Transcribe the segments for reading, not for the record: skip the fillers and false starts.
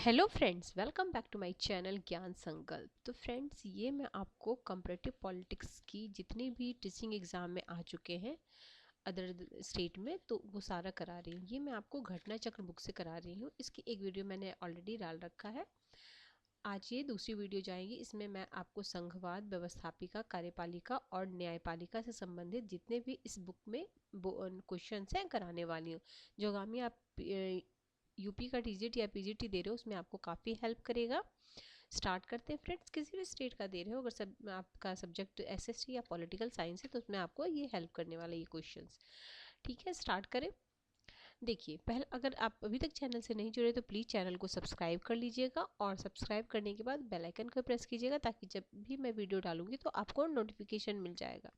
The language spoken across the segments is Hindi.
Hello friends, welcome back to my channel Gyan Sankalp. तो फ्रेंड्स, ये मैं आपको कंपैरेटिव पॉलिटिक्स की जितनी भी टीचिंग एग्ज़ाम में आ चुके हैं अदर स्टेट में, तो वो सारा करा रही हूँ। ये मैं आपको घटना चक्र बुक से करा रही हूँ। इसकी एक वीडियो मैंने ऑलरेडी डाल रखा है। आज ये दूसरी वीडियो जाएगी। इसमें मैं आपको संघवाद, व्यवस्थापिका, कार्यपालिका और न्यायपालिका से संबंधित जितने भी इस बुक में क्वेश्चन हैं कराने वाली हूँ। जो आगामी आप यूपी का टीजीटी या पीजीटी दे रहे हो उसमें आपको काफ़ी हेल्प करेगा। स्टार्ट करते हैं फ्रेंड्स। किसी भी स्टेट का दे रहे हो, अगर सब आपका सब्जेक्ट एसएसटी या पॉलिटिकल साइंस है तो उसमें आपको ये हेल्प करने वाला ये क्वेश्चंस। ठीक है, स्टार्ट करें। देखिए, पहले अगर आप अभी तक चैनल से नहीं जुड़े तो प्लीज़ चैनल को सब्सक्राइब कर लीजिएगा और सब्सक्राइब करने के बाद बेल आइकन को प्रेस कीजिएगा ताकि जब भी मैं वीडियो डालूंगी तो आपको नोटिफिकेशन मिल जाएगा।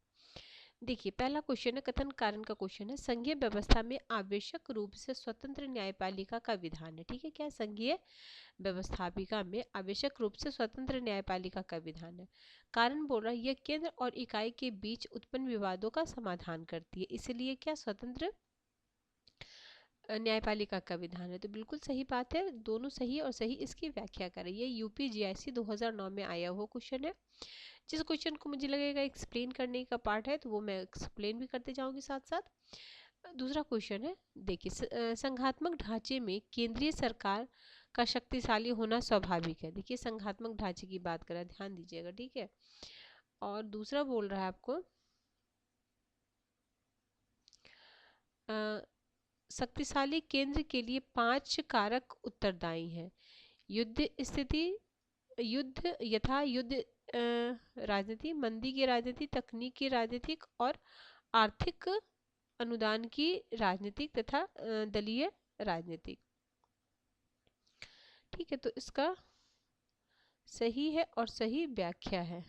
देखिए, पहला क्वेश्चन है, कथन कारण का क्वेश्चन है। संघीय व्यवस्था में आवश्यक रूप से स्वतंत्र न्यायपालिका का विधान है। ठीक है, क्या संघीय व्यवस्थापिका में आवश्यक रूप से स्वतंत्र न्यायपालिका का विधान है। कारण बोल रहा है यह केंद्र और इकाई के बीच उत्पन्न विवादों का समाधान करती है, इसलिए क्या स्वतंत्र न्यायपालिका का विधान है। तो बिल्कुल सही बात है, दोनों सही और सही। इसकी व्याख्या करें। ये यूपीजीआईसी 2009 में आया हुआ क्वेश्चन है। जिस क्वेश्चन को मुझे लगेगा एक्सप्लेन करने का पार्ट है तो वो मैं एक्सप्लेन भी करते जाऊंगी साथ साथ। दूसरा क्वेश्चन है, देखिए, संघात्मक ढांचे में केंद्रीय सरकार का शक्तिशाली होना स्वाभाविक है। देखिए, संघात्मक ढांचे की बात करें, ध्यान दीजिएगा। ठीक है, और दूसरा बोल रहा है आपको शक्तिशाली केंद्र के लिए 5 कारक उत्तरदायी हैं। युद्ध स्थिति, युद्ध यथा युद्ध राजनीति, मंदी की राजनीति, तकनीक की राजनीतिक और आर्थिक अनुदान की राजनीतिक तथा दलीय राजनीतिक। ठीक है, तो इसका सही है और सही व्याख्या है।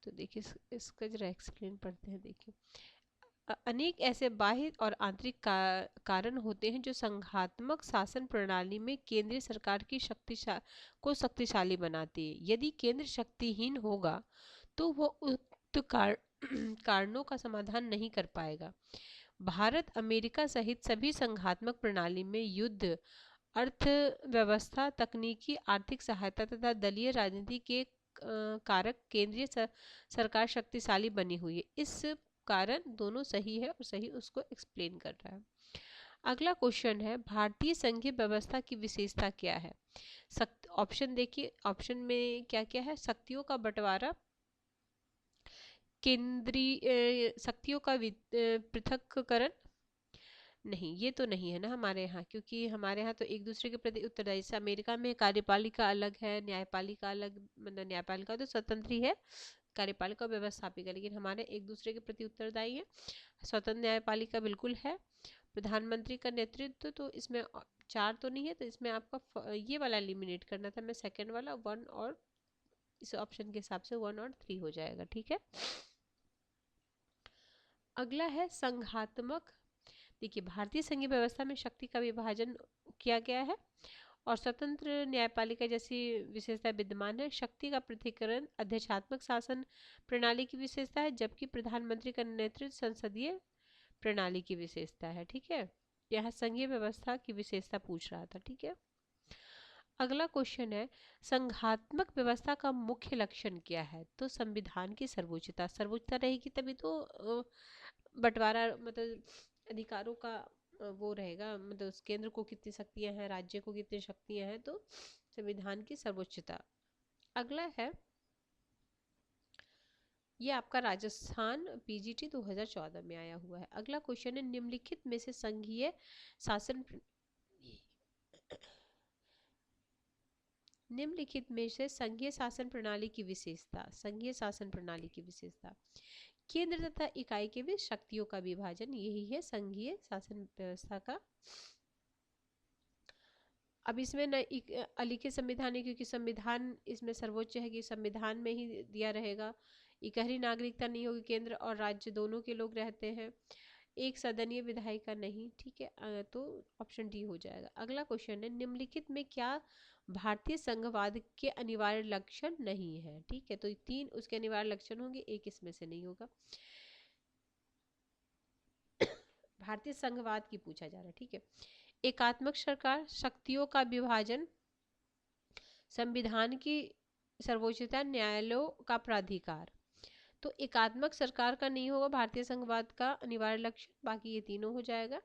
तो देखिए, इसका जरा एक्सप्लेन पढ़ते हैं। देखिए, अनेक ऐसे बाह्य और आंतरिक कारण होते हैं जो संघात्मक शासन प्रणाली में केंद्रीय सरकार की शक्तिशाली बनाती है। यदि केंद्र शक्तिहीन होगा तो वह उक्त कारणों का समाधान नहीं कर पाएगा। भारत, अमेरिका सहित सभी संघात्मक प्रणाली में युद्ध, अर्थव्यवस्था, तकनीकी, आर्थिक सहायता तथा दलीय राजनीति के कारक केंद्रीय सरकार शक्तिशाली बनी हुई है। इस कारण दोनों सही है और सही उसको एक्सप्लेन कर रहा है। अगला क्वेश्चन है, भारतीय संघीय व्यवस्था की विशेषता क्या है। ऑप्शन देखिए, ऑप्शन में क्या क्या है। शक्तियों का बंटवारा, केंद्रीय शक्तियों का पृथक्करण। नहीं, ये तो नहीं है ना हमारे यहाँ, क्योंकि हमारे यहाँ तो एक दूसरे के प्रति उत्तरदायी। जैसे अमेरिका में कार्यपालिका अलग है, न्यायपालिका अलग, मतलब न्यायपालिका तो स्वतंत्र ही है, कार्यपालिका व्यवस्थापिका, लेकिन हमारे एक दूसरे के प्रति उत्तरदायी है। स्वतंत्र न्यायपालिका बिल्कुल है। प्रधानमंत्री का नेतृत्व, तो इसमें 4 तो नहीं है, तो इसमें आपका ये वाला एलिमिनेट करना था, मैं सेकेंड वाला 1 और इस ऑप्शन के हिसाब से 1 और 3 हो जाएगा। ठीक है, अगला है संघात्मक। देखिए, भारतीय संघीय व्यवस्था में शक्ति का विभाजन किया गया है और स्वतंत्र न्यायपालिका जैसी विशेषता विद्यमान है। शक्ति का पृथक्करण अध्यक्षात्मक शासन प्रणाली की विशेषता है, जबकि प्रधानमंत्री का नेतृत्व संसदीय प्रणाली की विशेषता है। ठीक है, यह संघीय व्यवस्था की विशेषता पूछ रहा था। ठीक है, अगला क्वेश्चन है, संघात्मक व्यवस्था का मुख्य लक्षण क्या है। तो संविधान की सर्वोच्चता, सर्वोच्चता रहेगी तभी तो बंटवारा, मतलब अधिकारों का वो रहेगा, मतलब उस केंद्र को कितनी शक्तियां हैं, राज्य को कितनी शक्तियां हैं, तो संविधान की सर्वोच्चता। अगला है, ये आपका राजस्थान पीजीटी 2014 में आया हुआ है। अगला क्वेश्चन है, निम्नलिखित में से संघीय शासन निम्नलिखित में से संघीय शासन प्रणाली की विशेषता, संघीय शासन प्रणाली की विशेषता, केंद्र तथा इकाई के बीच शक्तियों का विभाजन, यही है संघीय शासन व्यवस्था का। अब इसमें न अलिखित संविधान है, क्योंकि संविधान इसमें सर्वोच्च है कि संविधान में ही दिया रहेगा। इकहरी नागरिकता नहीं होगी, केंद्र और राज्य दोनों के लोग रहते हैं। एक सदनीय विधायिका नहीं। ठीक है, तो ऑप्शन डी हो जाएगा। अगला क्वेश्चन है, निम्नलिखित में क्या भारतीय संघवाद के अनिवार्य लक्षण नहीं है। ठीक है, तो 3 उसके अनिवार्य लक्षण होंगे, एक इसमें से नहीं होगा। भारतीय संघवाद की पूछा जा रहा है, ठीक है। एकात्मक सरकार, शक्तियों का विभाजन, संविधान की सर्वोच्चता, न्यायालयों का प्राधिकार। तो एकात्मक सरकार का नहीं होगा भारतीय संघवाद का अनिवार्य लक्षण, बाकी ये तीनों हो जाएगा।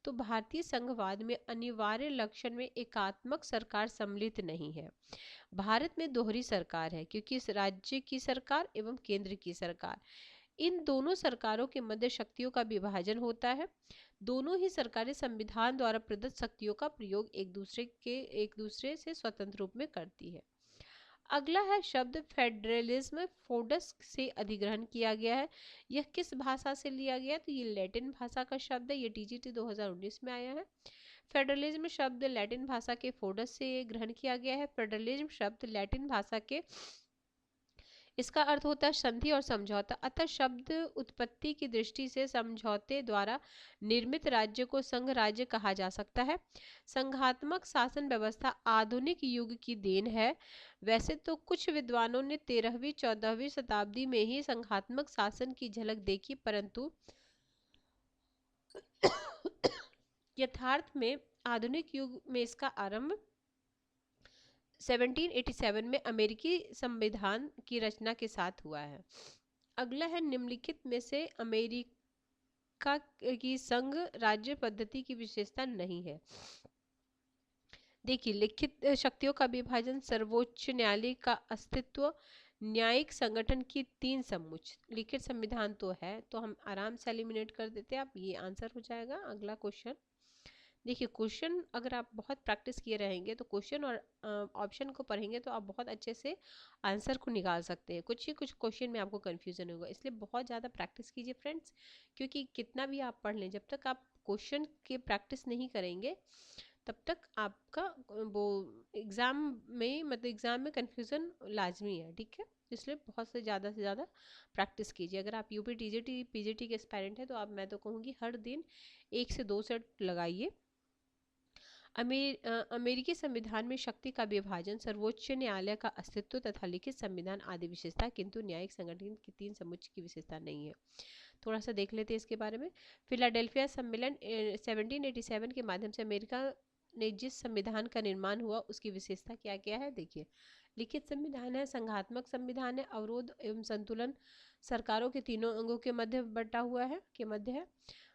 तो भारतीय संघवाद में अनिवार्य लक्षण में एकात्मक सरकार सम्मिलित नहीं है। भारत में दोहरी सरकार है, क्योंकि इस राज्य की सरकार एवं केंद्र की सरकार, इन दोनों सरकारों के मध्य शक्तियों का विभाजन होता है। दोनों ही सरकारें संविधान द्वारा प्रदत्त शक्तियों का प्रयोग एक दूसरे से स्वतंत्र रूप में करती है। अगला है शब्द फेडरलिज्म, फोडस से अधिग्रहण किया गया है। यह किस भाषा से लिया गया है? तो ये लैटिन भाषा का शब्द है, ये टीजीटी 2019 में आया है। फेडरलिज्म शब्द लैटिन भाषा के फोडस से ग्रहण किया गया है। फेडरलिज्म शब्द लैटिन भाषा के, इसका अर्थ होता है संधि और समझौता, अतः शब्द उत्पत्ति की दृष्टि से समझौते द्वारा निर्मित राज्य को संघ राज्य कहा जा सकता है। संघात्मक शासन व्यवस्था आधुनिक युग की देन है। वैसे तो कुछ विद्वानों ने 13वीं 14वीं शताब्दी में ही संघात्मक शासन की झलक देखी, परंतु यथार्थ में आधुनिक युग में इसका आरंभ 1787 में अमेरिकी संविधान की रचना के साथ हुआ है। अगला है निम्नलिखित में से अमेरिका की संघ राज्य पद्धति की विशेषता नहीं है। देखिए, लिखित शक्तियों का विभाजन, सर्वोच्च न्यायालय का अस्तित्व, न्यायिक संगठन की 3 समुच्च। लिखित संविधान तो है, तो हम आराम से एलिमिनेट कर देते हैं, आप ये आंसर हो जाएगा। अगला क्वेश्चन देखिए, क्वेश्चन अगर आप बहुत प्रैक्टिस किए रहेंगे तो क्वेश्चन और ऑप्शन को पढ़ेंगे तो आप बहुत अच्छे से आंसर को निकाल सकते हैं। कुछ क्वेश्चन में आपको कंफ्यूजन होगा, इसलिए बहुत ज़्यादा प्रैक्टिस कीजिए फ्रेंड्स, क्योंकि कितना भी आप पढ़ लें, जब तक आप क्वेश्चन की प्रैक्टिस नहीं करेंगे तब तक आपका वो एग्ज़ाम में कंफ्यूजन लाजमी है, ठीक है। इसलिए बहुत से ज़्यादा प्रैक्टिस कीजिए। अगर आप यूपी टीजीटी पीजीटी के एस्पायरेंट हैं तो मैं तो कहूँगी हर दिन 1 से 2 सेट लगाइए। अमेरिकी संविधान में शक्ति का विभाजन, सर्वोच्च न्यायालय का अस्तित्व तथा लिखित संविधान आदि विशेषता, किंतु न्यायिक संगठन की 3 समुच्च की विशेषता नहीं है। थोड़ा सा देख लेते हैं इसके बारे में। फिलाडेल्फिया सम्मेलन 1787 के माध्यम से अमेरिका ने जिस संविधान का निर्माण हुआ उसकी विशेषता क्या क्या है? देखिए, लिखित संविधान है, संघात्मक संविधान है, अवरोध एवं संतुलन सरकारों के तीनों अंगों के मध्य बटा हुआ है, के मध्य है,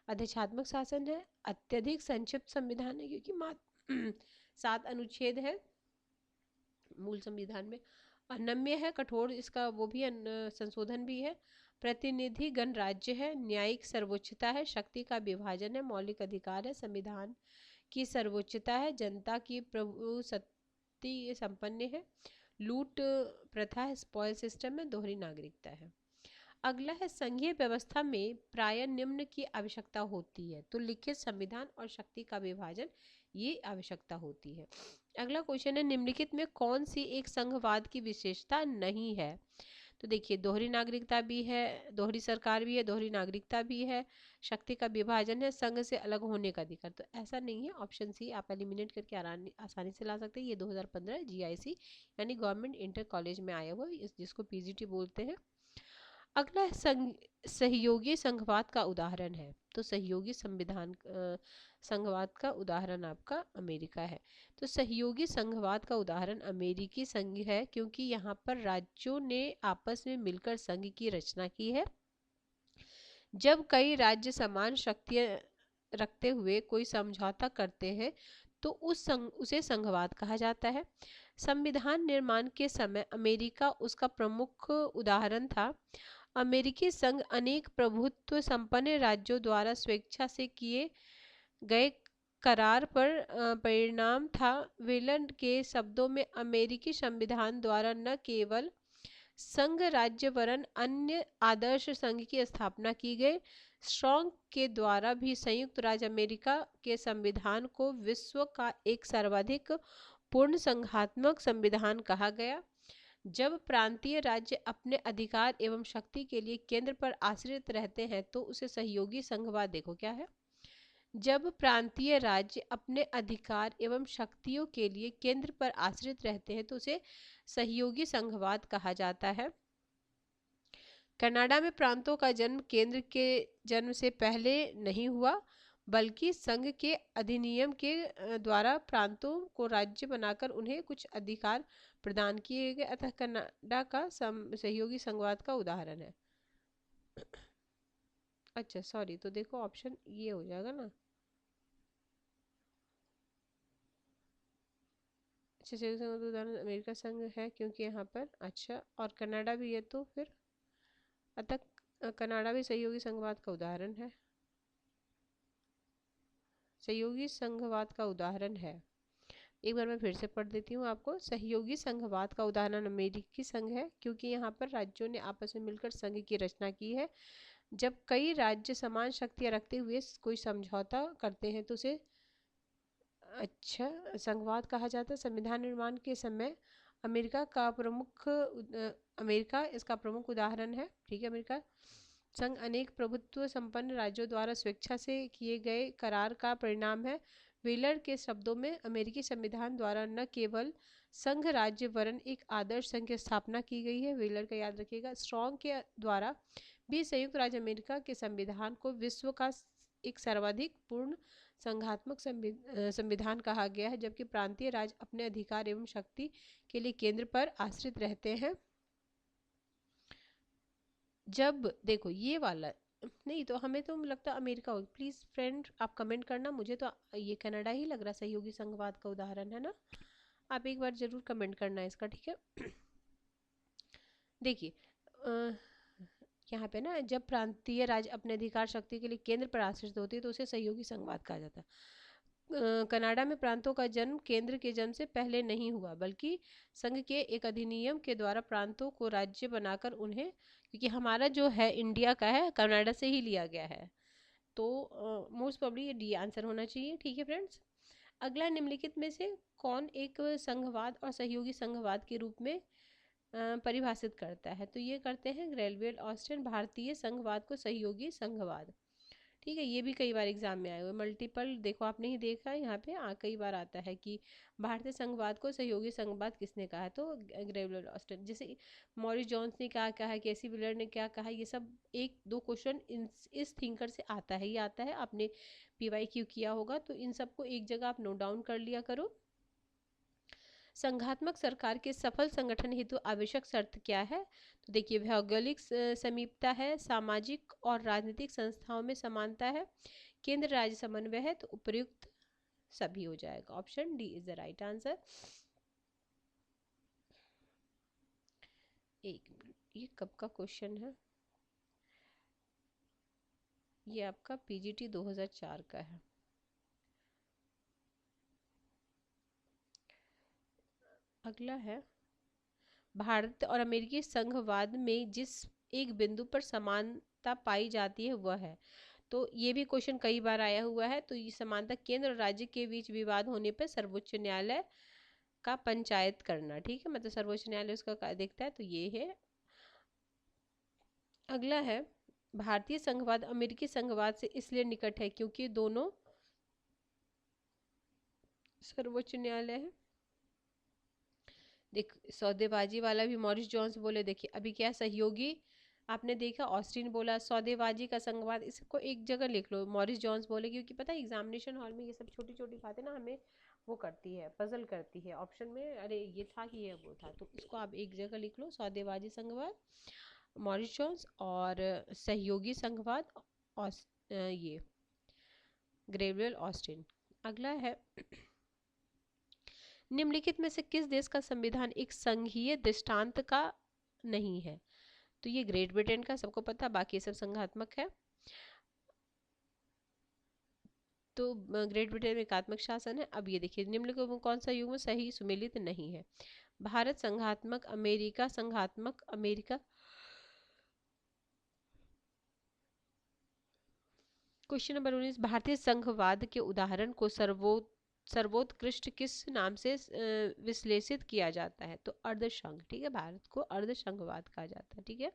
अधिच्छात्मक शासन है, अत्यधिक संक्षिप्त संविधान है क्योंकि मात्र 7 अनुच्छेद है मूल संविधान में, अनम्य है, कठोर इसका वो भी संशोधन भी है, प्रतिनिधि गणराज्य है, न्यायिक सर्वोच्चता है, शक्ति का विभाजन है, मौलिक अधिकार है, संविधान की सर्वोच्चता है, जनता की प्रभुसत्ता संपन्न है, लूट प्रथा है, स्पॉयल सिस्टम है, दोहरी नागरिकता है। अगला है संघीय व्यवस्था में प्राय निम्न की आवश्यकता होती है, तो लिखित संविधान और शक्ति का विभाजन ये आवश्यकता होती है। अगला क्वेश्चन है निम्नलिखित में कौन सी एक संघवाद की विशेषता नहीं है? तो देखिए, दोहरी नागरिकता भी है, दोहरी सरकार भी है, दोहरी नागरिकता भी है, शक्ति का विभाजन है, संघ से अलग होने का अधिकार, तो ऐसा नहीं है। ऑप्शन सी आप एलिमिनेट करके आसानी से ला सकते हैं। ये 2015 जीआईसी यानी गवर्नमेंट इंटर कॉलेज में आया हुआ, जिसको पीजीटी बोलते हैं। अगला सहयोगी संघवाद का उदाहरण है, तो सहयोगी संघवाद का उदाहरण आपका अमेरिका है। तो सहयोगी संघवाद का उदाहरण अमेरिकी संघ है, क्योंकि यहाँ पर राज्यों ने आपस में मिलकर संघ की रचना की है। जब कई राज्य समान शक्तियाँ रखते हुए कोई समझौता करते हैं तो उसे संघवाद कहा जाता है। संविधान निर्माण के समय अमेरिका उसका प्रमुख उदाहरण था। अमेरिकी संघ अनेक प्रभुत्व संपन्न राज्यों द्वारा स्वेच्छा से किए गए करार पर परिणाम था। वेलन के शब्दों में अमेरिकी संविधान द्वारा न केवल संघ राज्य वरन अन्य आदर्श संघ की स्थापना की गई। स्ट्रॉन्ग के द्वारा भी संयुक्त राज्य अमेरिका के संविधान को विश्व का एक सर्वाधिक पूर्ण संघात्मक संविधान कहा गया। जब प्रांतीय राज्य अपने अधिकार एवं शक्ति के लिए केंद्र पर आश्रित रहते हैं तो उसे सहयोगी संघवाद, देखो क्या है, जब प्रांतीय राज्य अपने अधिकार एवं शक्तियों के लिए केंद्र पर आश्रित रहते हैं तो उसे सहयोगी संघवाद कहा जाता है। कनाडा में प्रांतों का जन्म केंद्र के जन्म से पहले नहीं हुआ। बल्कि संघ के अधिनियम के द्वारा प्रांतों को राज्य बनाकर उन्हें कुछ अधिकार प्रदान किए गए, अतः कनाडा का सहयोगी संघवाद का उदाहरण है। अच्छा सॉरी, तो देखो ऑप्शन ये हो जाएगा ना। अच्छा, सहयोगी संघ का उदाहरण अमेरिका संघ है क्योंकि यहाँ पर, अच्छा, और कनाडा भी है, तो फिर अतः कनाडा भी सहयोगी संघवाद का उदाहरण है, सहयोगी संघवाद का उदाहरण है। एक बार मैं फिर से पढ़ देती हूँ आपको। सहयोगी संघवाद का उदाहरण अमेरिकी संघ है क्योंकि यहाँ पर राज्यों ने आपस में मिलकर संघ की रचना की है। जब कई राज्य समान शक्तियाँ रखते हुए कोई समझौता करते हैं तो उसे, अच्छा, संघवाद कहा जाता है। संविधान निर्माण के समय अमेरिका इसका प्रमुख उदाहरण है। ठीक है, अमेरिका संघ अनेक प्रभुत्व संपन्न राज्यों द्वारा स्वेच्छा से किए गए करार का परिणाम है। व्हीलर के शब्दों में अमेरिकी संविधान द्वारा न केवल संघ राज्य वरन एक आदर्श संघ की स्थापना की गई है। व्हीलर का याद रखिएगा। स्ट्रॉन्ग के द्वारा भी संयुक्त राज्य अमेरिका के संविधान को विश्व का एक सर्वाधिक पूर्ण संघात्मक संविधान कहा गया है, जबकि प्रांतीय राज्य अपने अधिकार एवं शक्ति के लिए केंद्र पर आश्रित रहते हैं। जब देखो ये वाला नहीं, तो हमें तो लगता है अमेरिका हो। प्लीज फ्रेंड आप कमेंट करना, मुझे तो ये कनाडा ही लग रहा है सहयोगी संघवाद का उदाहरण है ना। आप एक बार जरूर कमेंट करना इसका, ठीक है। देखिए यहाँ पे ना, जब प्रांतीय राज्य अपने अधिकार शक्ति के लिए केंद्र पर आश्रित होती है तो उसे सहयोगी संघवाद कहा जाता है। कनाडा में प्रांतों का जन्म केंद्र के जन्म से पहले नहीं हुआ, बल्कि संघ के एक अधिनियम के द्वारा प्रांतों को राज्य बनाकर उन्हें, क्योंकि हमारा जो है इंडिया का है, कनाडा से ही लिया गया है, तो मोस्ट प्रोबेबली ये डी आंसर होना चाहिए। ठीक है फ्रेंड्स, अगला, निम्नलिखित में से कौन एक संघवाद और सहयोगी संघवाद के रूप में परिभाषित करता है? तो ये करते हैं ग्रेलवेल ऑस्टिन, भारतीय संघवाद को सहयोगी संघवाद। ठीक है, ये भी कई बार एग्जाम में आए हुए मल्टीपल, देखो आपने ही देखा है यहाँ पे कई बार आता है कि भारतीय संघवाद को सहयोगी संघवाद किसने कहा है, तो ग्रेलवेल ऑस्टिन। जैसे मॉरिस जॉन्स ने क्या कहा है, केसी व्हीलर ने क्या कहा है, ये सब एक दो क्वेश्चन इस थिंकर से आता है ही आता है। आपने PYQ किया होगा तो इन सबको एक जगह आप नोट डाउन कर लिया करो। संघात्मक सरकार के सफल संगठन हेतु आवश्यक शर्त क्या है? तो देखिए, भौगोलिक समीपता है, सामाजिक और राजनीतिक संस्थाओं में समानता है, केंद्र राज्य समन्वय है, तो उपयुक्त सभी हो जाएगा। Option D is the right answer. एक मिनट, ये कब का क्वेश्चन है? ये आपका PGT 2004 का है। अगला है, भारत और अमेरिकी संघवाद में जिस एक बिंदु पर समानता पाई जाती है वह है, तो ये भी क्वेश्चन कई बार आया हुआ है। तो ये समानता केंद्र और राज्य के बीच विवाद होने पर सर्वोच्च न्यायालय का पंचायत करना। ठीक है, मतलब सर्वोच्च न्यायालय उसका देखता है, तो ये है। अगला है, भारतीय संघवाद अमेरिकी संघवाद से इसलिए निकट है क्योंकि दोनों सर्वोच्च न्यायालय है। देख, सौदेबाजी वाला भी मॉरिस जॉन्स बोले। देखिए अभी क्या सहयोगी, आपने देखा ऑस्टिन बोला, सौदेबाजी का संघवाद, इसको एक जगह लिख लो, मॉरिस जॉन्स बोले, क्योंकि पता है एग्जामिनेशन हॉल में ये सब छोटी छोटी बातें ना हमें वो करती है, पजल करती है। ऑप्शन में अरे ये था कि ये वो था, तो इसको आप एक जगह लिख लो, सौदेबाजी संघवाद मॉरिस जॉन्स, और सहयोगी संघवाद ये ग्रेवियल ऑस्टिन। अगला है, निम्नलिखित में से किस देश का संविधान एक संघीय दृष्टांत का नहीं है? तो ये ग्रेट ब्रिटेन का, सबको पता, बाकी सब संघात्मक है। तो ग्रेट ब्रिटेन में एकात्मक शासन है। अब ये देखिए, निम्नलिखित में कौन सा युग्म सही सुमेलित नहीं है? भारत संघात्मक, अमेरिका संघात्मक, अमेरिका। क्वेश्चन नंबर 19, भारतीय संघवाद के उदाहरण को सर्वोत्कृष्ट किस नाम से विश्लेषित किया जाता है? तो अर्धसंघ। ठीक है, भारत को अर्धसंघवाद कहा जाता है। ठीक है,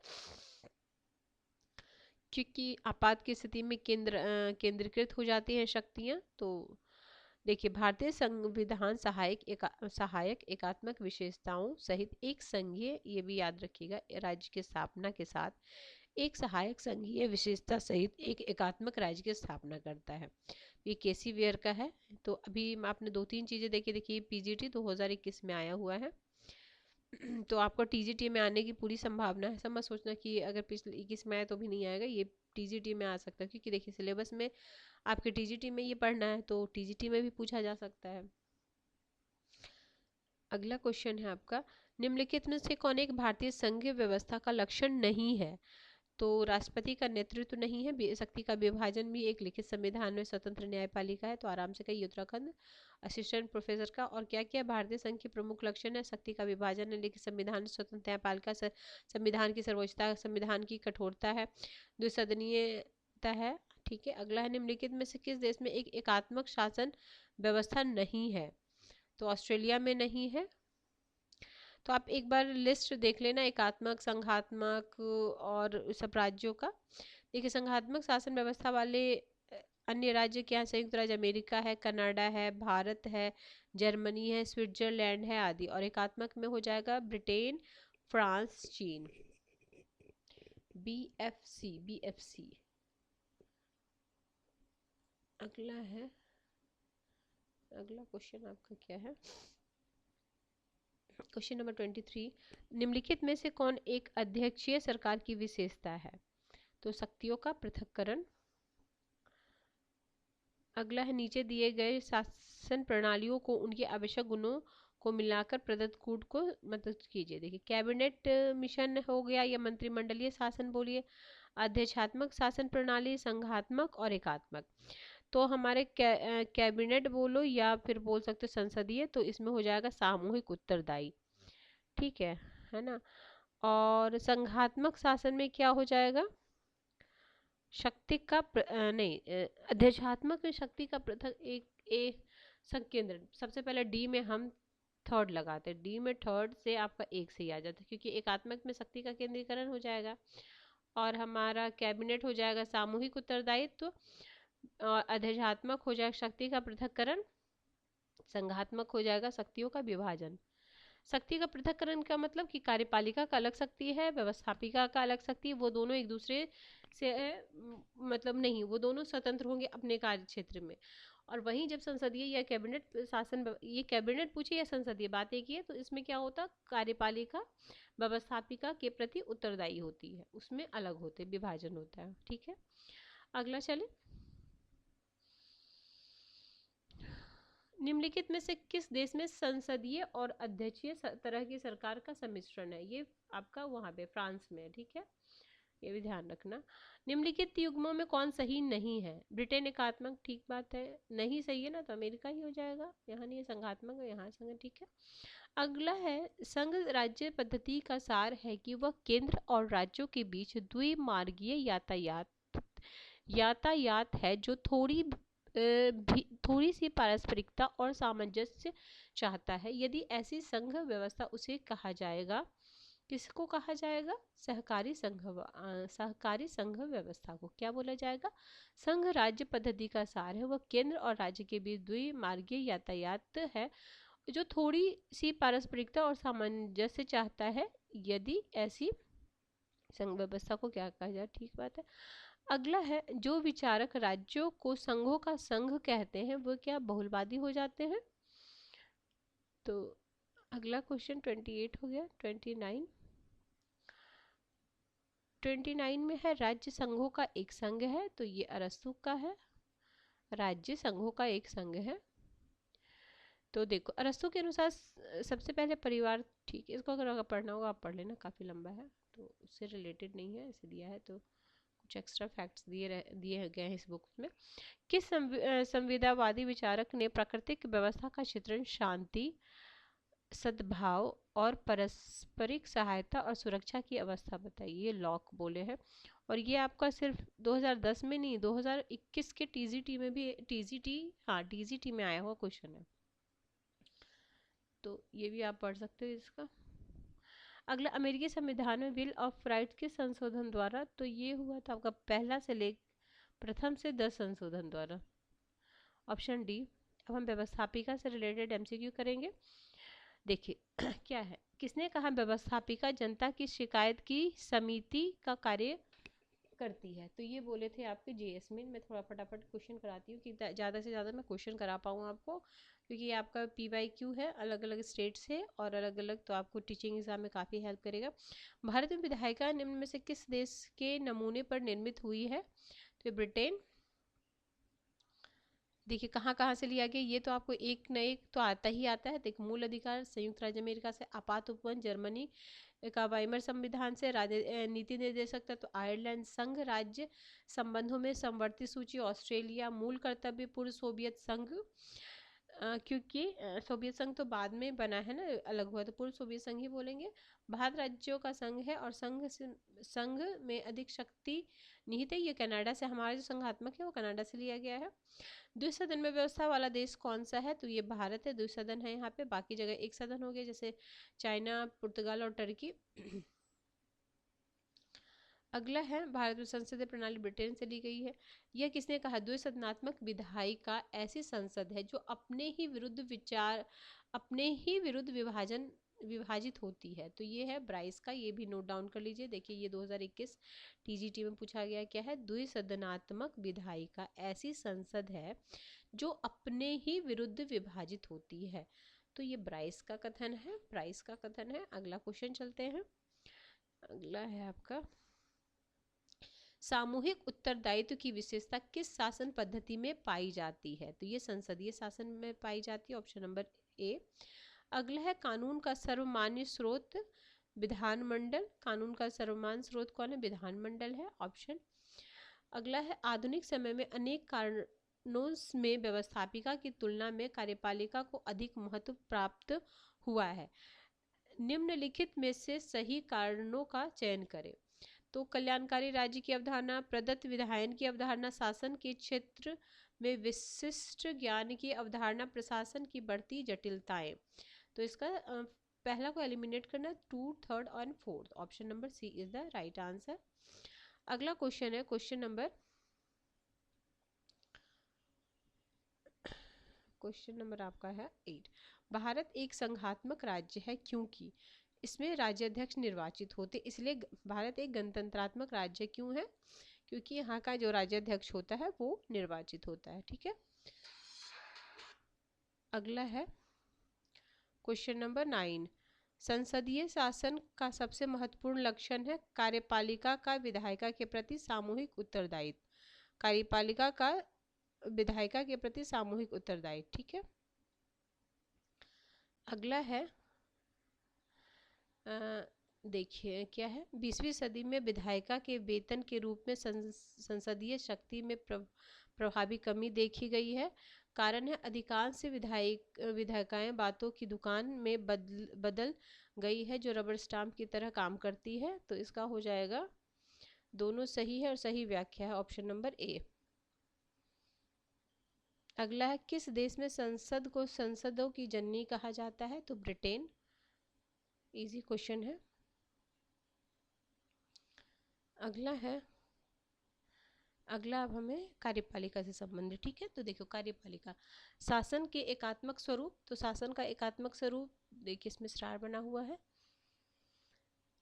क्योंकि आपात की स्थिति में केंद्रीकृत हो जाती हैं शक्तियां। तो देखिए, भारतीय संविधान सहायक एकात्मक विशेषताओं सहित एक संघीय, ये भी याद रखिएगा, राज्य की स्थापना के साथ एक सहायक संघीय विशेषता सहित एक एकात्मक राज्य की स्थापना करता है। ये केसी वेयर का है। तो अभी आपने 2-3 चीज़ें देखी, देखिए पीजीटी 2021 में आया हुआ है। तो आपको टीजीटी में आने की पूरी संभावना है। ऐसा मत सोचना कि अगर पिछले 21 में आया तो भी नहीं आएगा, ये टीजीटी में आ सकता है, क्योंकि देखिए सिलेबस में आपके टीजीटी में ये पढ़ना है तो टीजीटी में भी पूछा जा सकता है। अगला क्वेश्चन है आपका, निम्नलिखित में से कौन एक भारतीय संघीय व्यवस्था का लक्षण नहीं है? तो राष्ट्रपति का नेतृत्व नहीं है, शक्ति का विभाजन भी एक लिखित संविधान में स्वतंत्र न्यायपालिका है, तो आराम से कहिए उत्तराखंड। असिस्टेंट प्रोफेसर का, और क्या क्या भारतीय संघ के प्रमुख लक्षण है? शक्ति का विभाजन है, लिखित संविधान, स्वतंत्र न्यायपालिका, संविधान की सर्वोच्चता, संविधान की कठोरता है, द्विसदनीयता है। ठीक है, अगला है, निम्नलिखित में से किस देश में एक एकात्मक शासन व्यवस्था नहीं है? तो ऑस्ट्रेलिया में नहीं है। तो आप एक बार लिस्ट देख लेना एकात्मक, संघात्मक और सब राज्यों का। देखिए संघात्मक शासन व्यवस्था वाले अन्य राज्य क्या हैं? संयुक्त राज्य अमेरिका है, कनाडा है, भारत है, जर्मनी है, स्विट्जरलैंड है आदि। और एकात्मक में हो जाएगा ब्रिटेन, फ्रांस, चीन। BFC, BFC. अगला है, अगला क्वेश्चन आपका क्या है? क्वेश्चन नंबर 23, निम्नलिखित में से कौन एक अध्यक्षीय सरकार की विशेषता है? तो शक्तियों का पृथक्करण। अगला है, नीचे दिए गए शासन प्रणालियों को उनके आवश्यक गुणों को मिलाकर प्रदत्त कूट को मदद कीजिए। देखिए कैबिनेट मिशन हो गया या मंत्रिमंडलीय शासन बोलिए, अध्यक्षात्मक शासन प्रणाली, संघात्मक और एकात्मक। तो हमारे कैबिनेट बोलो या फिर बोल सकते संसदीय, तो इसमें हो जाएगा सामूहिक उत्तरदायी। ठीक है ना। और संघात्मक शासन में क्या हो जाएगा? शक्ति का नहीं, अध्यक्षात्मक में शक्ति का पृथक एक संकेंद्रण। सबसे पहले डी में हम थर्ड लगाते हैं, डी में थर्ड से आपका एक से ही आ जाता है, क्योंकि एकात्मक में शक्ति का केंद्रीकरण हो जाएगा। और हमारा कैबिनेट हो जाएगा सामूहिक उत्तरदायित्व, और अध्यक्षात्मक हो जाएगा शक्ति का पृथक्करण, संघात्मक हो जाएगा शक्तियों का विभाजन। शक्ति का पृथक्करण का मतलब कि कार्यपालिका का अलग शक्ति है, व्यवस्थापिका का अलग शक्ति है, वो दोनों एक दूसरे से मतलब नहीं, वो दोनों स्वतंत्र होंगे अपने कार्य क्षेत्र में। और वहीं जब संसदीय या कैबिनेट शासन, ये कैबिनेट पूछे या संसदीय, बात एक ही है, तो इसमें क्या होता, कार्यपालिका व्यवस्थापिका के प्रति उत्तरदायी होती है, उसमें अलग होते, विभाजन होता है। ठीक है, अगला चले, निम्नलिखित में से किस देश में संसदीय और अध्यक्षीय तरह की सरकार का सम्मिश्रण है? ये आपका वहां पे फ्रांस में है। ठीक है, ये भी ध्यान रखना। निम्नलिखित युग्मों में कौन सही नहीं है? ब्रिटेन एकात्मक, ठीक बात है, नहीं सही है ना, तो अमेरिका ही हो जाएगा, यहाँ नहीं है, संघात्मक है, यहाँ संघ। ठीक है, अगला है, संघ राज्य पद्धति का सार है कि वह केंद्र और राज्यों के बीच द्विमार्गीय यातायात है, जो थोड़ी सी पारस्परिकता और सामंजस्य चाहता है। यदि ऐसी संघ व्यवस्था उसे कहा जाएगा, किसको कहा जाएगा? सहकारी संघ व्यवस्था को क्या बोला जाएगा? संघ राज्य पद्धति का सार है, वह केंद्र और राज्य के बीच द्विमार्गीय यातायात है, जो थोड़ी सी पारस्परिकता और सामंजस्य चाहता है। यदि ऐसी संघ व्यवस्था को क्या कहा जाए? ठीक बात है। अगला है, जो विचारक राज्यों को संघों का संघ कहते हैं, वो क्या बहुलवादी हो जाते हैं? तो अगला क्वेश्चन 28 हो गया। 29 में है, राज्य संघों का एक संघ है, तो ये अरस्तु का है, राज्य संघों का एक संघ है। तो देखो अरस्तु के अनुसार सबसे पहले परिवार, ठीक है, इसको अगर पढ़ना होगा आप पढ़ लेना, काफ़ी लंबा है, तो उससे रिलेटेड नहीं है, इसे दिया है, तो कुछ एक्स्ट्रा फैक्ट्स दिए गए हैं इस बुक में। किस संविदावादी विचारक ने प्राकृतिक व्यवस्था का चित्रण शांति, सद्भाव और पारस्परिक सहायता और सुरक्षा की अवस्था बताई? ये लॉक बोले हैं। और ये आपका सिर्फ 2010 में नहीं, 2021 के टीजीटी में भी, टीजीटी में आया हुआ क्वेश्चन है, तो ये भी आप पढ़ सकते हो इसका। अगला, अमेरिकी संविधान में बिल ऑफ राइट्स के संशोधन द्वारा, तो ये हुआ था आपका पहला से प्रथम से 10 संशोधन द्वारा, ऑप्शन डी। अब हम व्यवस्थापिका से रिलेटेड एमसीक्यू करेंगे। देखिए क्या है, किसने कहा व्यवस्थापिका जनता की शिकायत की समिति का कार्य करती है। तो ये बोले थे आपके जीएस में। मैं थोड़ा फटाफट क्वेश्चन कराती हूँ कि ज़्यादा से ज़्यादा मैं क्वेश्चन करा पाऊँ आपको, क्योंकि ये आपका PYQ है, अलग अलग स्टेट से और अलग अलग, तो आपको टीचिंग एग्जाम में काफ़ी हेल्प करेगा। भारत में विधायिका निम्न में से किस देश के नमूने पर निर्मित हुई है? तो ये ब्रिटेन। देखिए कहाँ कहाँ से लिया गया, ये तो आपको एक न एक तो आता ही आता है। देखो, मूल अधिकार संयुक्त राज्य अमेरिका से, आपात उपवन जर्मनी का वाइमर संविधान से, नीति निर्देशक तत्व आयरलैंड, संघ राज्य संबंधों में समवर्ती सूची ऑस्ट्रेलिया, मूल कर्तव्य पूर्व सोवियत संघ, क्योंकि सोवियत संघ तो बाद में बना है ना, अलग हुआ, तो पूर्व सोवियत संघ ही बोलेंगे। भारत राज्यों का संघ है और संघ में अधिक शक्ति निहित है। ये कनाडा से, हमारा जो संघात्मक है वो कनाडा से लिया गया है। द्विसदन में व्यवस्था वाला देश कौन सा है? तो ये भारत है, द्विसदन है यहाँ पे, बाकी जगह एक सदन हो गया, जैसे चाइना, पुर्तगाल और टर्की। अगला है, भारत में संसदीय प्रणाली ब्रिटेन से ली गई है। यह किसने कहा? द्विसदनात्मक विधायिका ऐसी संसद है जो अपने ही विरुद्ध विभाजित होती है। तो ये है ब्राइस का, ये भी नोट डाउन कर लीजिए। देखिए ये 2021 TGT में पूछा गया, क्या है? द्विसदनात्मक विधायिका ऐसी संसद है जो अपने ही विरुद्ध विभाजित होती है। तो ये ब्राइस का कथन है, ब्राइस का कथन है। अगला क्वेश्चन चलते हैं। अगला है आपका, सामूहिक उत्तरदायित्व की विशेषता किस शासन पद्धति में पाई जाती है? तो ये संसदीय शासन में पाई जाती है, ऑप्शन नंबर ए। अगला है, कानून का सर्वमान्य स्रोत विधानमंडल। कानून का सर्वमान्य स्रोत कौन है? विधानमंडल है, ऑप्शन। अगला है, आधुनिक समय में अनेक कारणों में व्यवस्थापिका की तुलना में कार्यपालिका को अधिक महत्व प्राप्त हुआ है। निम्नलिखित में से सही कारणों का चयन करें। तो कल्याणकारी राज्य की अवधारणा, प्रदत्त विधायन की अवधारणा, शासन के क्षेत्र में विशिष्ट ज्ञान की अवधारणा, प्रशासन की बढ़ती जटिलताएं। तो इसका पहला को एलिमिनेट करना, 2, 3 और 4, option number C is the right answer. अगला क्वेश्चन है, क्वेश्चन नंबर आपका है 8। भारत एक संघात्मक राज्य है क्योंकि इसमें राज्याध्यक्ष निर्वाचित होते, इसलिए भारत एक गणतंत्रात्मक राज्य क्यों है? क्योंकि यहाँ का जो राज्याध्यक्ष होता है वो निर्वाचित होता है। ठीक है, अगला है क्वेश्चन नंबर 9। संसदीय शासन का सबसे महत्वपूर्ण लक्षण है कार्यपालिका का विधायिका के प्रति सामूहिक उत्तरदायित्व। कार्यपालिका का विधायिका के प्रति सामूहिक उत्तरदायित्व। ठीक है, अगला है, देखिए क्या है, 20वीं सदी में विधायिका के वेतन के रूप में संसदीय शक्ति में प्रभावी कमी देखी गई है। कारण है, अधिकांश विधायिकाएं बातों की दुकान में बदल गई है जो रबर स्टाम्प की तरह काम करती है। तो इसका हो जाएगा, दोनों सही है और सही व्याख्या है, ऑप्शन नंबर ए। अगला है, किस देश में संसद को संसदों की जननी कहा जाता है? तो ब्रिटेन। इजी क्वेश्चन है। अगला है, अगला अब हमें कार्यपालिका से संबंधित। ठीक है, तो देखो कार्यपालिका शासन के एकात्मक स्वरूप। तो शासन का एकात्मक स्वरूप देखिए इसमें स्टार बना हुआ है।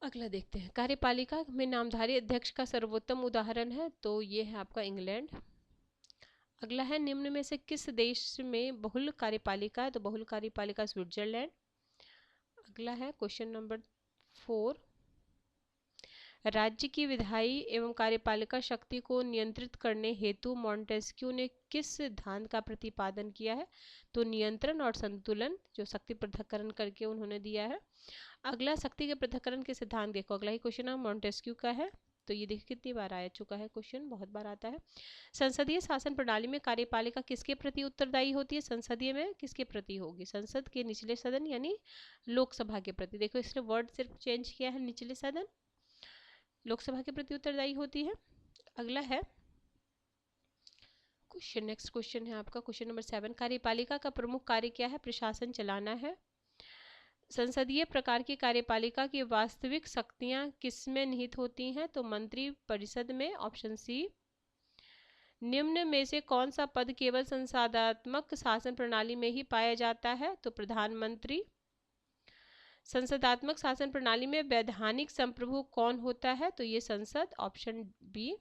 अगला देखते हैं, कार्यपालिका में नामधारी अध्यक्ष का सर्वोत्तम उदाहरण है, तो ये है आपका इंग्लैंड। अगला है, निम्न में से किस देश में बहुल कार्यपालिका है? तो बहुल कार्यपालिका स्विट्जरलैंड। अगला है क्वेश्चन नंबर 4। राज्य की विधायी एवं कार्यपालिका शक्ति को नियंत्रित करने हेतु मॉन्टेस्क्यू ने किस सिद्धांत का प्रतिपादन किया है? तो नियंत्रण और संतुलन, जो शक्ति पृथक्करण करके उन्होंने दिया है। अगला, शक्ति के पृथक्करण के सिद्धांत देखो, अगला ही क्वेश्चन मॉन्टेस्क्यू का है। तो ये देखिए कितनी बार आ चुका है क्वेश्चन, बहुत बार आता है। संसदीय शासन प्रणाली में कार्यपालिका किसके प्रति उत्तरदायी होती है? संसदीय में किसके प्रति होगी? संसद के निचले सदन यानी लोकसभा के प्रति। देखो इसने वर्ड सिर्फ चेंज किया है, निचले सदन लोकसभा के प्रति उत्तरदायी होती है। अगला है क्वेश्चन, नेक्स्ट क्वेश्चन है आपका क्वेश्चन नंबर 7। कार्यपालिका का प्रमुख कार्य क्या है? प्रशासन चलाना है। संसदीय प्रकार की कार्यपालिका की वास्तविक शक्तियां किसमें निहित होती हैं? तो मंत्री परिषद में, ऑप्शन सी। निम्न में से कौन सा पद केवल संसदात्मक शासन प्रणाली में ही पाया जाता है? तो प्रधानमंत्री। संसदात्मक शासन प्रणाली में वैधानिक संप्रभु कौन होता है? तो ये संसद, ऑप्शन बी।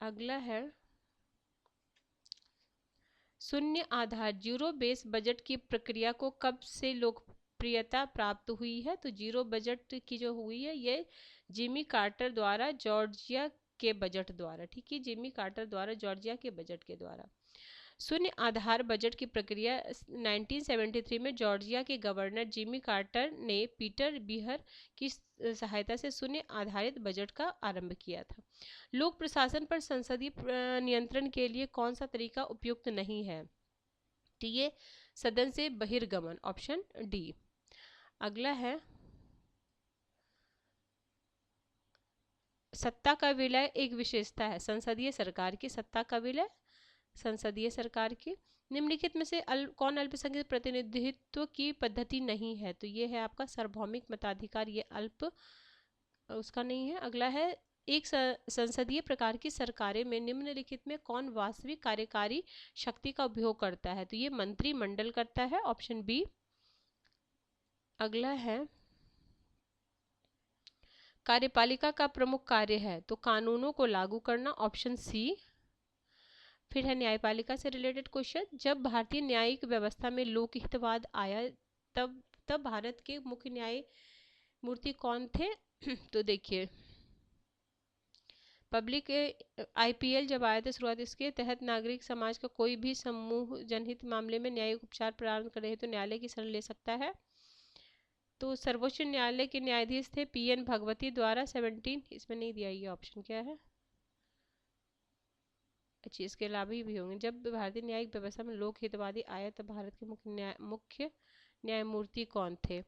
अगला है शून्य आधार जीरो बेस बजट की प्रक्रिया को कब से लोकप्रियता प्राप्त हुई है? तो जीरो बजट की जो हुई है ये जिमी कार्टर द्वारा जॉर्जिया के बजट द्वारा, ठीक है, जिमी कार्टर द्वारा जॉर्जिया के बजट के द्वारा। शून्य आधार बजट की प्रक्रिया 1973 में जॉर्जिया के गवर्नर जिमी कार्टर ने पीटर बीहर की सहायता से शून्य आधारित बजट का आरंभ किया था। लोक प्रशासन पर संसदीय नियंत्रण के लिए कौन सा तरीका उपयुक्त नहीं है? तो ये सदन से बहिर्गमन, ऑप्शन डी। अगला है सत्ता का विलय एक विशेषता है संसदीय सरकार की। सत्ता का विलय संसदीय सरकार की निम्नलिखित में से कौन अल्पसंख्यक प्रतिनिधित्व की पद्धति नहीं है? तो ये है आपका सार्वभौमिक मताधिकार, ये अल्प उसका नहीं है। अगला है एक संसदीय प्रकार की सरकारें में निम्नलिखित में कौन वास्तविक कार्यकारी शक्ति का उपयोग करता है? तो ये मंत्रिमंडल करता है, ऑप्शन बी। अगला है कार्यपालिका का प्रमुख कार्य है तो कानूनों को लागू करना, ऑप्शन सी। फिर है न्यायपालिका से रिलेटेड क्वेश्चन, जब भारतीय न्यायिक व्यवस्था में लोकहितवाद आया तब भारत के मुख्य न्यायमूर्ति कौन थे? तो देखिए पब्लिक आईपीएल जब आया था शुरुआत, इसके तहत नागरिक समाज का कोई भी समूह जनहित मामले में न्यायिक उपचार प्रदान करे तो न्यायालय की शरण ले सकता है। तो सर्वोच्च न्यायालय के न्यायाधीश थे पीएन भगवती द्वारा 17, इसमें नहीं दिया, ये ऑप्शन क्या है? अच्छा, इसके अलावा भी होंगे। जब भारतीय न्यायिक व्यवस्था में लोक हितवादी आया तब भारत के मुख्य न्यायमूर्ति कौन थे?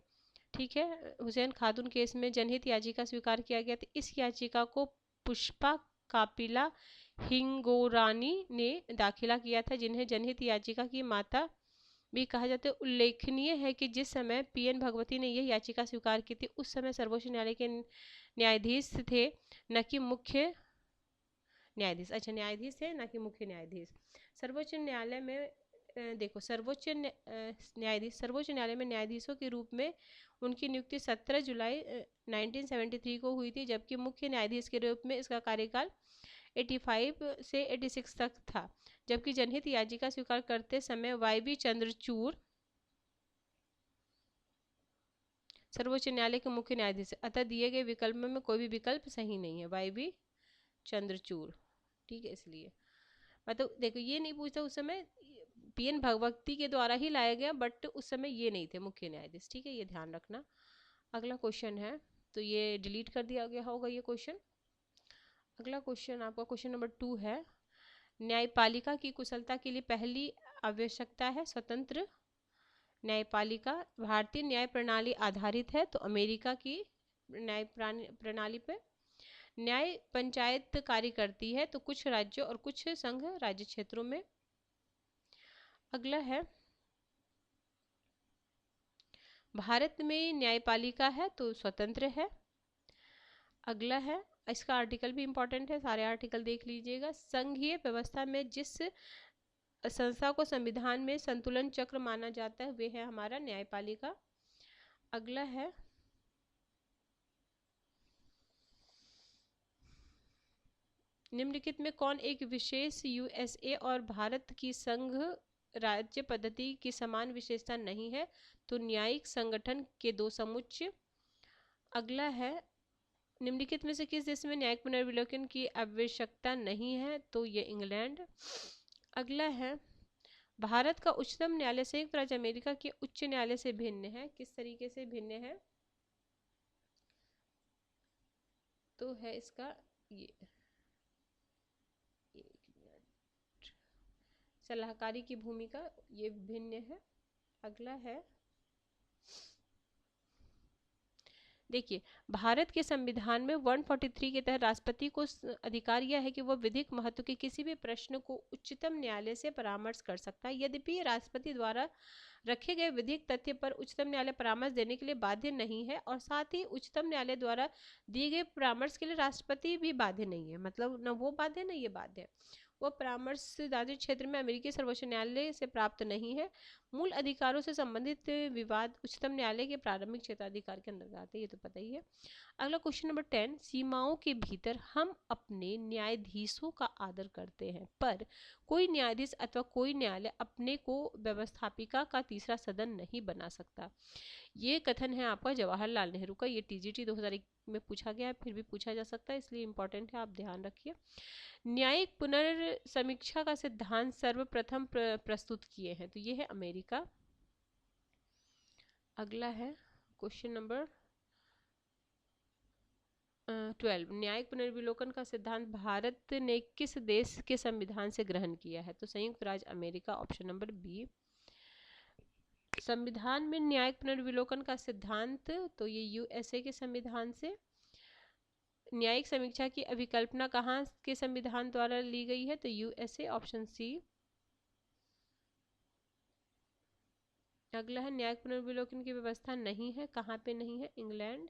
ठीक है, हुसैन खातून केस में जनहित याचिका स्वीकार किया गया था। इस याचिका को पुष्पा कापिला हिंगोरानी ने दाखिला किया था, जिन्हें जनहित याचिका की माता भी कहा जाता है। उल्लेखनीय है कि जिस समय पीएन भगवती ने यह याचिका स्वीकार की थी उस समय सर्वोच्च न्यायालय के न्यायाधीश थे, न कि मुख्य न्यायाधीश। अच्छा, न्यायाधीश थे न कि मुख्य न्यायाधीश। सर्वोच्च न्यायालय में देखो सर्वोच्च न्यायालय में न्यायाधीशों के रूप में उनकी नियुक्ति 17 जुलाई 1973 को हुई थी, जबकि मुख्य न्यायाधीश के रूप में इसका कार्यकाल 85 से 86 तक था। जबकि जनहित याचिका स्वीकार करते समय वाई.बी. चंद्रचूड़ सर्वोच्च न्यायालय के मुख्य न्यायाधीश, अतः दिए गए विकल्प में कोई भी विकल्प सही नहीं है, वाई.बी. चंद्रचूड़, ठीक है। इसलिए मतलब देखो ये नहीं पूछता उस समय पीएन भगवती के द्वारा ही लाया गया, बट उस समय ये नहीं थे मुख्य न्यायाधीश, ठीक है, ये ध्यान रखना। अगला क्वेश्चन है, तो ये डिलीट कर दिया गया होगा ये क्वेश्चन। अगला क्वेश्चन आपका क्वेश्चन नंबर 2 है, न्यायपालिका की कुशलता के लिए पहली आवश्यकता है स्वतंत्र न्यायपालिका। भारतीय न्याय प्रणाली आधारित है तो अमेरिका की न्याय प्रणाली पे। न्याय पंचायत कार्य करती है तो कुछ राज्यों और कुछ संघ राज्य क्षेत्रों में। अगला है भारत में न्यायपालिका है तो स्वतंत्र है। अगला है, इसका आर्टिकल भी इंपॉर्टेंट है, सारे आर्टिकल देख लीजिएगा। संघीय व्यवस्था में जिस संस्था को संविधान में संतुलन चक्र माना जाता है वे है हमारा न्यायपालिका। अगला है निम्नलिखित में कौन एक विशेष यूएसए और भारत की संघ राज्य पद्धति की समान विशेषता नहीं है? तो न्यायिक संगठन के दो समुच्चय। अगला है निम्नलिखित में से किस देश में न्यायिक पुनर्विलोकन की आवश्यकता नहीं है? तो ये इंग्लैंड। अगला है भारत का उच्चतम न्यायालय संयुक्त राज्य अमेरिका के उच्च न्यायालय से भिन्न है, किस तरीके से भिन्न है? तो है इसका ये सलाहकारी की भूमिका, ये भिन्न है। अगला है देखिए भारत के संविधान में 143 के तहत राष्ट्रपति को अधिकार यह है कि वह विधिक महत्व के किसी भी प्रश्न को उच्चतम न्यायालय से परामर्श कर सकता है। यद्यपि राष्ट्रपति द्वारा रखे गए विधिक तथ्य पर उच्चतम न्यायालय परामर्श देने के लिए बाध्य नहीं है, और साथ ही उच्चतम न्यायालय द्वारा दिए गए परामर्श के लिए राष्ट्रपति भी बाध्य नहीं है। मतलब न वो बाध्य न ये बाध्य। वो परामर्श दायित्व क्षेत्र में अमेरिकी सर्वोच्च न्यायालय से प्राप्त नहीं है। मूल अधिकारों से संबंधित विवाद उच्चतम न्यायालय के प्रारंभिक क्षेत्राधिकार के अंतर्गत आते हैं, ये तो पता ही है। अगला क्वेश्चन नंबर 10, सीमाओं के भीतर हम अपने न्यायाधीशों का आदर करते हैं, पर कोई न्यायाधीश अथवा कोई न्यायालय अपने को व्यवस्थापिका का तीसरा सदन नहीं बना सकता। ये कथन है आपका जवाहरलाल नेहरू का। ये टीजीटी 2001 में पूछा गया है, फिर भी पूछा जा सकता है, इसलिए इंपॉर्टेंट है, आप ध्यान रखिए। न्यायिक पुनर्समीक्षा का सिद्धांत सर्वप्रथम प्रस्तुत किए हैं, तो ये है अमेरिका। अगला है क्वेश्चन नंबर 12, न्यायिक पुनर्विलोकन का सिद्धांत भारत ने किस देश के संविधान से ग्रहण किया है, तो संयुक्त राज्य अमेरिका, ऑप्शन नंबर बी। संविधान में न्यायिक पुनर्विलोकन का सिद्धांत, तो ये यूएसए के संविधान से। न्यायिक समीक्षा की अभिकल्पना कहाँ के संविधान द्वारा ली गई है, तो यूएसए, ऑप्शन सी। अगला है न्यायिक पुनर्विलोकन की व्यवस्था नहीं है, कहाँ पे नहीं है, इंग्लैंड।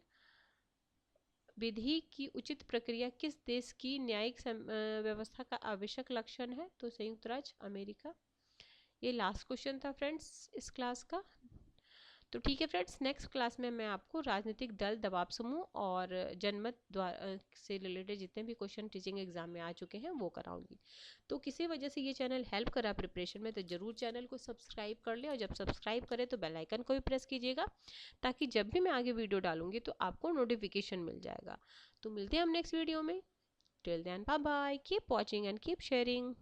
विधि की उचित प्रक्रिया किस देश की न्यायिक व्यवस्था का आवश्यक लक्षण है, तो संयुक्त राज्य अमेरिका। ये लास्ट क्वेश्चन था फ्रेंड्स इस क्लास का। तो ठीक है फ्रेंड्स, नेक्स्ट क्लास में मैं आपको राजनीतिक दल, दबाव समूह और जनमत द्वारा से रिलेटेड जितने भी क्वेश्चन टीचिंग एग्जाम में आ चुके हैं वो कराऊंगी। तो किसी वजह से ये चैनल हेल्प करा प्रिपरेशन में, तो जरूर चैनल को सब्सक्राइब कर ले, और जब सब्सक्राइब करें तो बेल आइकन को भी प्रेस कीजिएगा, ताकि जब भी मैं आगे वीडियो डालूंगी तो आपको नोटिफिकेशन मिल जाएगा। तो मिलते हैं हम नेक्स्ट वीडियो में। Till then bye bye, keep watching and keep sharing.